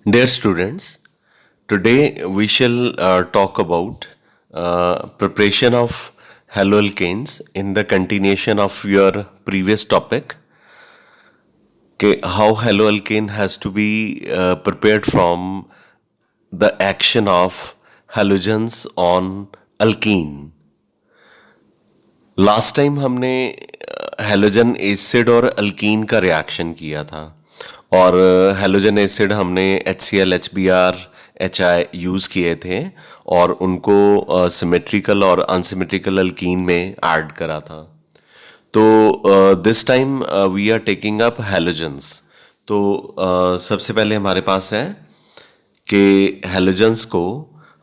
Dear students, today we shall talk about preparation of haloalkanes in the continuation of your previous topic. Okay, how haloalkane has to be prepared from the action of halogens on alkene. Last time हमने halogen acid और alkyne का reaction किया था और halogen acid हमने HCl HBr HI use किए थे और उनको सिमेट्रिकल और अनसिमेट्रिकल अल्कीन में ऐड करा था। तो this time we are taking up halogens. तो सबसे पहले हमारे पास है कि हेलोजन्स को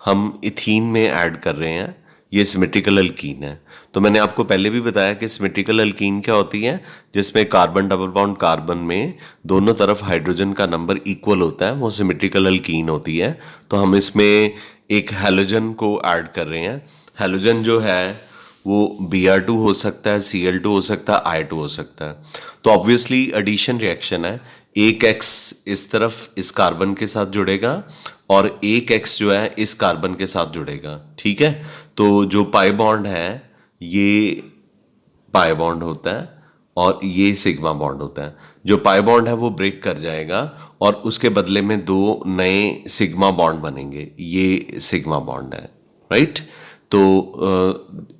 हम इथीन में ऐड कर रहे हैं। ये सिमेट्रिकल अल्कीन है। तो मैंने आपको पहले भी बताया कि सिमेट्रिकल अल्कीन क्या होती है, जिसमें कार्बन डबल बॉन्ड कार्बन में दोनों तरफ हाइड्रोजन का नंबर इक्वल होता है, वो सिमेट्रिकल अल्कीन होती है। तो हम इसमें एक हेलोजन को ऐड कर रहे हैं। हेलोजन जो है वो Br2 हो सकता है, Cl2 हो सकता है, I2 हो सकता है। तो ऑब्वियसली एडिशन रिएक्शन है। एक X इस तरफ इस कार्बन के साथ जुड़ेगा और एक X जो है इस कार्बन के साथ जुड़ेगा। ठीक है, तो जो पाई बॉन्ड है ये पाई बॉन्ड होता है और ये सिग्मा बॉन्ड होता है। जो पाई बॉन्ड है वो ब्रेक कर जाएगा और उसके बदले में दो नए सिग्मा बॉन्ड बनेंगे। ये सिग्मा बॉन्ड है, राइट। तो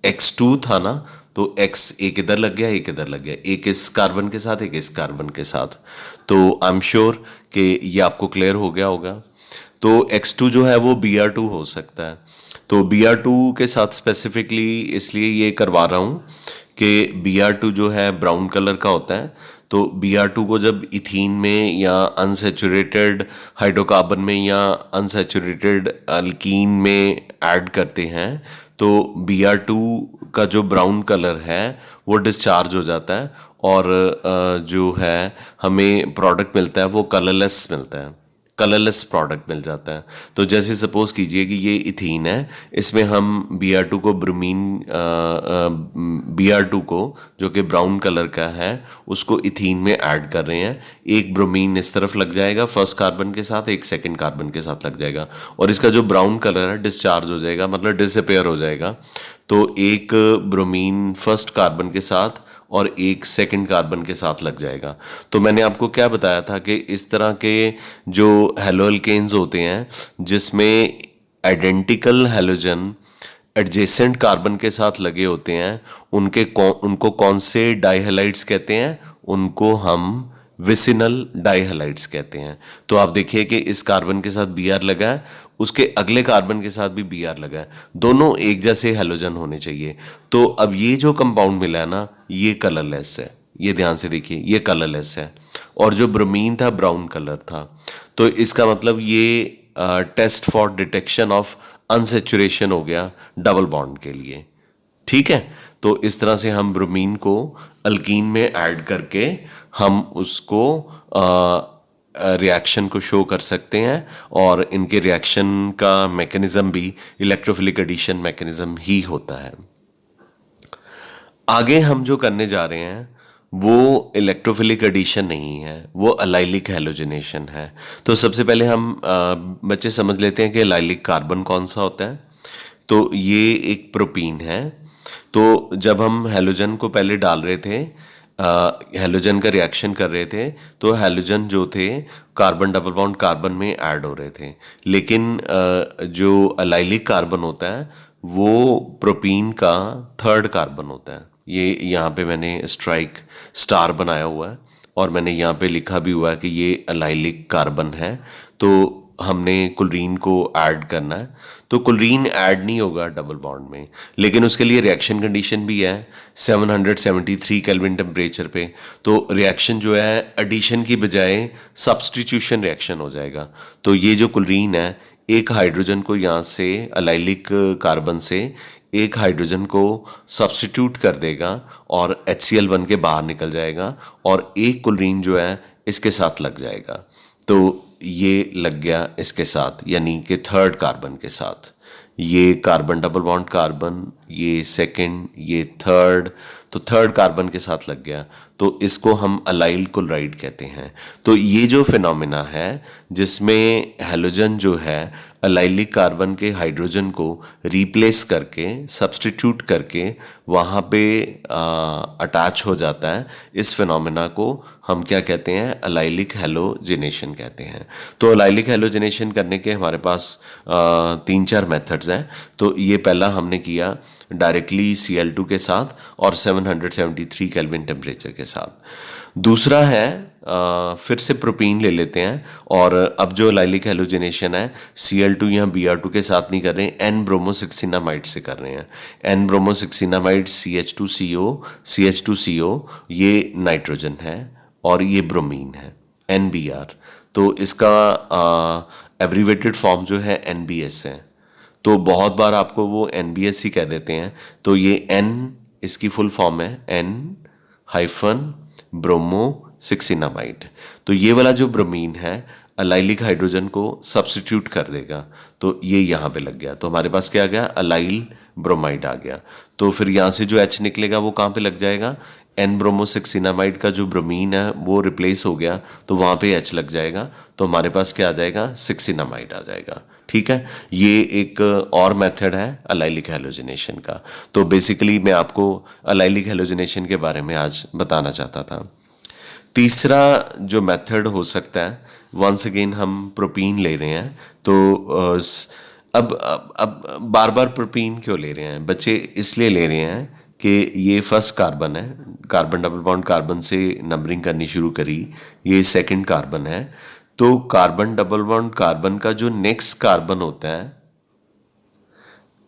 X2 था ना, तो X एक इधर लग गया, एक इधर लग गया, एक इस कार्बन के साथ, एक इस कार्बन के साथ। तो आई एम श्योर कि ये आपको क्लियर हो गया होगा। तो X2 जो है वो Br2 हो सकता है। तो Br2 के साथ स्पेसिफिकली इसलिए ये करवा रहा हूँ कि Br2 जो है ब्राउन कलर का होता है। तो Br2 को जब इथीन में या अनसैचुरेटेड हाइड्रोकार्बन में या अनसैचुरेटेड अल्कीन में ऐड करते हैं तो Br2 का जो ब्राउन कलर है वो डिस्चार्ज हो जाता है और जो है हमें प्रोडक्ट मिलता है वो कलरलेस मिलता है, कलरलेस प्रोडक्ट मिल जाता है। तो जैसे सपोज कीजिए कि ये इथीन है, इसमें हम Br2 को ब्रोमीन Br2 को जो कि ब्राउन कलर का है उसको इथीन में ऐड कर रहे हैं। एक ब्रोमीन इस तरफ लग जाएगा फर्स्ट कार्बन के साथ, एक सेकंड कार्बन के साथ लग जाएगा और इसका जो ब्राउन कलर है डिस्चार्ज हो जाएगा, मतलब डिसअपेयर हो जाएगा। तो एक ब्रोमीन फर्स्ट कार्बन के साथ और एक सेकंड कार्बन के साथ लग जाएगा। तो मैंने आपको क्या बताया था कि इस तरह के जो हेलोअल्केन्स होते हैं जिसमें आइडेंटिकल हेलोजन एडजेसेंट कार्बन के साथ लगे होते हैं, उनको कौन से डाइहैलाइड्स कहते हैं? उनको हम विसिनल डाइहैलाइड्स कहते हैं। तो आप देखिए कि इस कार्बन के साथ Br लगा है, उसके अगले कार्बन के साथ भी Br लगा है, दोनों एक जैसे हेलोजन होने चाहिए। तो अब ये जो कंपाउंड मिला है ना, ये कलरलेस है। ये ध्यान से देखिए, ये कलरलेस है और जो ब्रोमीन था ब्राउन कलर था। तो इसका मतलब ये test for detection of unsaturation हो गया डबल बॉन्ड के लिए। ठीक है, तो इस तरह से हम ब्रोमीन को अल्कीन में ऐड करके हम उसको रिएक्शन को शो कर सकते हैं और इनके रिएक्शन का मैकेनिज्म भी इलेक्ट्रोफिलिक एडिशन मैकेनिज्म ही होता है। आगे हम जो करने जा रहे हैं वो इलेक्ट्रोफिलिक एडिशन नहीं है, वो अलाइलिक हैलोजनेशन है। तो सबसे पहले हम बच्चे समझ लेते हैं कि अलाइलिक कार्बन कौन सा होता है। तो ये एक प्रोपीन है। तो जब हम हैलोजन को पहले डाल रहे थे, हैलोजन का रिएक्शन कर रहे थे, तो हैलोजन जो थे कार्बन डबल बॉन्ड कार्बन में ऐड हो रहे थे। लेकिन जो अलाइलिक कार्बन होता है वो प्रोपीन का थर्ड कार्बन होता है। ये यहाँ पे मैंने स्ट्राइक स्टार बनाया हुआ है और मैंने यहाँ पे लिखा भी हुआ है कि ये अलाइलिक कार्बन है। तो हमने क्लोरीन को ऐड करना है। तो क्लोरीन ऐड नहीं होगा डबल बॉन्ड में, लेकिन उसके लिए रिएक्शन कंडीशन भी है 773 केल्विन टेम्परेचर पे। तो रिएक्शन जो है एडिशन की बजाय सब्स्टिट्यूशन रिएक्शन हो जाएगा। तो ये जो क्लोरीन है एक हाइड्रोजन को यहाँ से अलाइलिक कार्बन से एक हाइड्रोजन को सब्स्टिट्यूट कर देगा और HCl बन के बाहर निकल जाएगा और एक क्लोरीन जो है इसके साथ लग जाएगा। तो ये लग गया इसके साथ, यानी कि थर्ड कार्बन के साथ। ये कार्बन डबल बॉन्ड कार्बन, ये सेकंड, ये थर्ड, तो थर्ड कार्बन के साथ लग गया, तो इसको हम अलाइल क्लोराइड कहते हैं। तो ये जो फिनोमेना है जिसमें हैलोजन जो है अलाइलिक कार्बन के हाइड्रोजन को रिप्लेस करके, सब्स्टिट्यूट करके वहाँ पे अटैच हो जाता है, इस फिनोमेना को हम क्या कहते हैं, अलाइलिक हैलोजिनेशन कहते हैं। तो अलाइलिक हैलोजिनेशन करने के हमारे पास 3-4 मेथड्स हैं। तो ये पहला हमने किया डायरेक्टली Cl2 के साथ और 773 केल्विन टेम्परेचर के साथ। दूसरा है फिर से प्रोपीन ले लेते हैं और अब जो अलाइलिक हैलोजिनेशन है Cl2 यहाँ Br2 के साथ नहीं कर रहे हैं, एन ब्रोमोसिक्सिनामाइड से कर रहे हैं। एन ब्रोमोसिक्सिनामाइड CH2CO ये नाइट्रोजन है और ये ब्रोमीन है NBr। तो इसका एब्रीवेटेड फॉर्म जो है NBS है। तो बहुत बार आपको वो NBS ही कह देते हैं। तो ये N इसकी फुल फॉर्म है N-ब्रोमोसिक्सिनामाइड। तो ये वाला जो ब्रोमीन है अलाइलिक हाइड्रोजन को सब्स्टिट्यूट कर देगा, तो ये यहाँ पे लग गया, तो हमारे पास क्या आ गया, अलाइल ब्रोमाइड आ गया। तो फिर यहाँ से जो H निकलेगा वो कहाँ पे लग जाएगा, एन ब्रोमोसिक्सिनामाइड का जो ब्रोमीन है वो रिप्लेस हो गया, तो वहाँ पे H लग जाएगा, तो हमारे पास क्या आ जाएगा, सिक्सिनामाइड आ जाएगा। ठीक है, ये एक और मेथड है अलाइलिक हैलोजिनेशन का। तो बेसिकली मैं आपको अलाइलिक हैलोजिनेशन के बारे में आज बताना चाहता था। तीसरा जो मेथड हो सकता है, वंस अगेन हम प्रोपीन ले रहे हैं, तो अब बार बार प्रोपीन क्यों ले रहे हैं बच्चे, इसलिए ले रहे हैं कि ये फर्स्ट कार्बन है, कार्बन डबल बॉन्ड कार्बन से नंबरिंग करनी शुरू करी, ये सेकंड कार्बन है। तो कार्बन डबल बॉन्ड कार्बन का जो नेक्स्ट कार्बन होता है,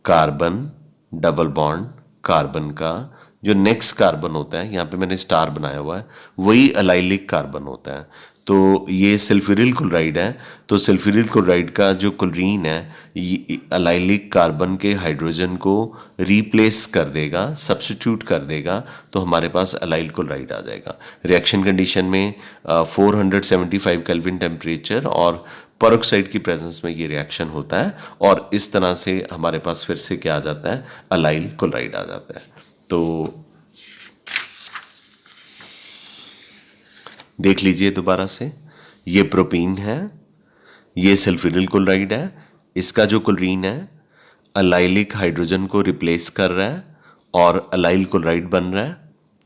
कार्बन डबल बॉन्ड कार्बन का जो नेक्स्ट कार्बन होता है, यहाँ पे मैंने स्टार बनाया हुआ है, वही अलाइलिक कार्बन होता है। तो ये सल्फ्यूरिल क्लोराइड है, तो सल्फ्यूरिल क्लोराइड का जो क्लोरीन है ये अलाइलिक कार्बन के हाइड्रोजन को रिप्लेस कर देगा, सब्स्टिट्यूट कर देगा, तो हमारे पास अलाइल क्लोराइड आ जाएगा। रिएक्शन कंडीशन में 475 केल्विन टेम्परेचर और पेरोक्साइड की प्रेजेंस में ये रिएक्शन होता है, और इस तरह से हमारे पास फिर से क्या आ जाता है, अलाइल क्लोराइड आ जाता है। तो देख लीजिए दोबारा से, ये प्रोपीन है, ये सल्फ्यूरिल क्लोराइड है, इसका जो क्लोरीन है अलाइलिक हाइड्रोजन को रिप्लेस कर रहा है और अलाइल क्लोराइड बन रहा है।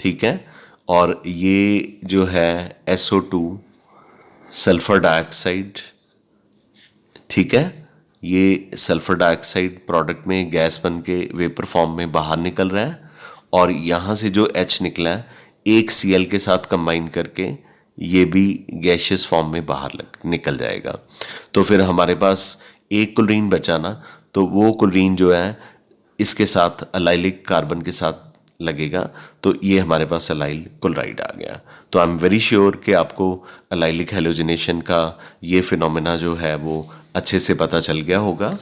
ठीक है, और ये जो है SO2 सल्फर डाइऑक्साइड, ठीक है, ये सल्फर डाइऑक्साइड प्रोडक्ट में गैस बन के वेपर फॉर्म में बाहर निकल रहा है, और यहाँ से जो H निकला है एक Cl के साथ कंबाइन करके ये भी गैशियस फॉर्म में बाहर निकल जाएगा। तो फिर हमारे पास एक क्लोरीन बचा ना, तो वो क्लोरीन जो है इसके साथ अलाइलिक कार्बन के साथ लगेगा, तो ये हमारे पास अलाइल क्लोराइड आ गया। तो आई एम वेरी श्योर कि आपको अलाइलिक हैलोजिनेशन का ये फिनोमेना जो है वो अच्छे से पता चल गया होगा।